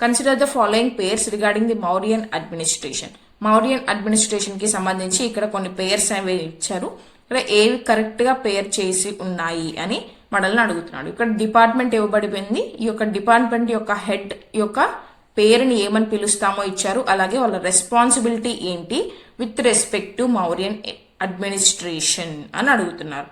Consider the following pairs regarding the Mauryan administration. Mauryan administration కి సంబంధించి ఇక్కడ కొన్ని పేర్స్ అనేవి ఇచ్చారు. ఇక్కడ ఏవి కరెక్ట్ గా పేర్ చేసి ఉన్నాయి అని మనల్ని అడుగుతున్నాడు. ఇక్కడ డిపార్ట్మెంట్ ఇవ్వబడిపోయింది. ఈ యొక్క డిపార్ట్మెంట్ యొక్క హెడ్ యొక్క పేరుని ఏమని పిలుస్తామో ఇచ్చారు. అలాగే వాళ్ళ రెస్పాన్సిబిలిటీ ఏంటి with respect to Mauryan administration అని అడుగుతున్నారు.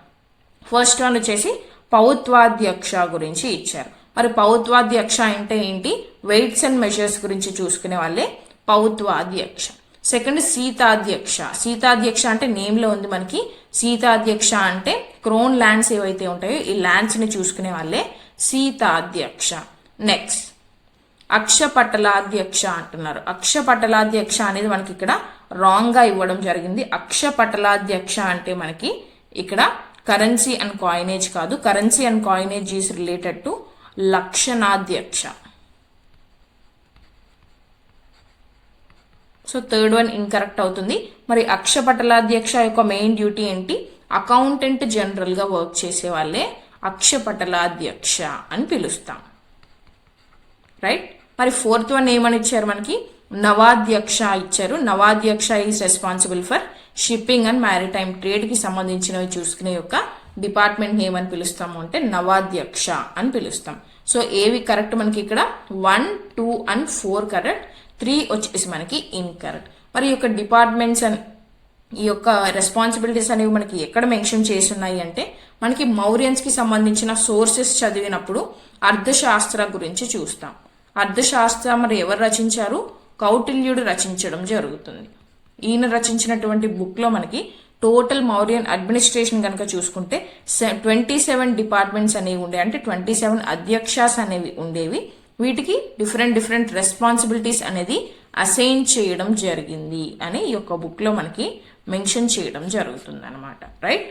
ఫస్ట్ వన్ వచ్చేసి పౌత్వాధ్యక్ష గురించి ఇచ్చారు. మరి పౌత్వాధ్యక్ష అంటే ఏంటి? వెయిట్స్ అండ్ మెజర్స్ గురించి చూసుకునే వాళ్ళే పౌత్వాధ్యక్ష. సెకండ్ సీతాధ్యక్ష. సీతాధ్యక్ష అంటే నేమ్ లో ఉంది మనకి. సీతాధ్యక్ష అంటే క్రోన్ ల్యాండ్స్ ఏవైతే ఉంటాయో ఈ ల్యాండ్స్ ని చూసుకునే వాళ్ళే సీతాధ్యక్ష. నెక్స్ట్ అక్షపటలాధ్యక్ష అంటున్నారు. అక్షపటలాధ్యక్ష అనేది మనకి ఇక్కడ రాంగ్ గా ఇవ్వడం జరిగింది. అక్షపటలాధ్యక్ష అంటే మనకి ఇక్కడ కరెన్సీ అండ్ కాయినేజ్ కాదు. Currency and coinage is related to లక్షణాధ్యక్ష. సో థర్డ్ వన్ ఇన్కరెక్ట్ అవుతుంది. మరి అక్షపటలాధ్యక్ష యొక్క మెయిన్ డ్యూటీ ఏంటి? అకౌంటెంట్ జనరల్ గా వర్క్ చేసే వాళ్ళే అక్షపటలాధ్యక్ష అని పిలుస్తాం. రైట్. మరి ఫోర్త్ వన్ ఏమని ఇచ్చారు మనకి? నవాధ్యక్ష ఇచ్చారు. నవాధ్యక్ష is responsible for shipping and maritime trade కి సంబంధించినవి చూసుకునే యొక్క డిపార్ట్మెంట్ ఏమని పిలుస్తాము అంటే నవాధ్యక్ష అని పిలుస్తాం. సో ఏవి కరెక్ట్ మనకి ఇక్కడ? 1, 2 and 4 కరెక్ట్. 3 వచ్చేసి మనకి ఇన్కరెక్ట్. మరి ఈ యొక్క డిపార్ట్మెంట్స్ అండ్ ఈ యొక్క రెస్పాన్సిబిలిటీస్ అనేవి మనకి ఎక్కడ మెన్షన్ చేస్తున్నాయి అంటే మనకి మౌర్యన్స్ కి సంబంధించిన సోర్సెస్ చదివినప్పుడు అర్థశాస్త్ర గురించి చూస్తాం. అర్థశాస్త్ర మరి ఎవరు రచించారు? కౌటిల్యుడు రచించడం జరుగుతుంది. ఈయన రచించినటువంటి బుక్ లో మనకి టోటల్ మౌర్యన్ అడ్మినిస్ట్రేషన్ కనుక చూసుకుంటే 27 డిపార్ట్మెంట్స్ అనేవి ఉండే, అంటే 27 అధ్యక్షాస్ అనేవి ఉండేవి. వీటికి డిఫరెంట్ రెస్పాన్సిబిలిటీస్ అనేది అసైన్ చేయడం జరిగింది అని ఈ యొక్క బుక్ లో మనకి మెన్షన్ చేయడం జరుగుతుంది అనమాట. రైట్.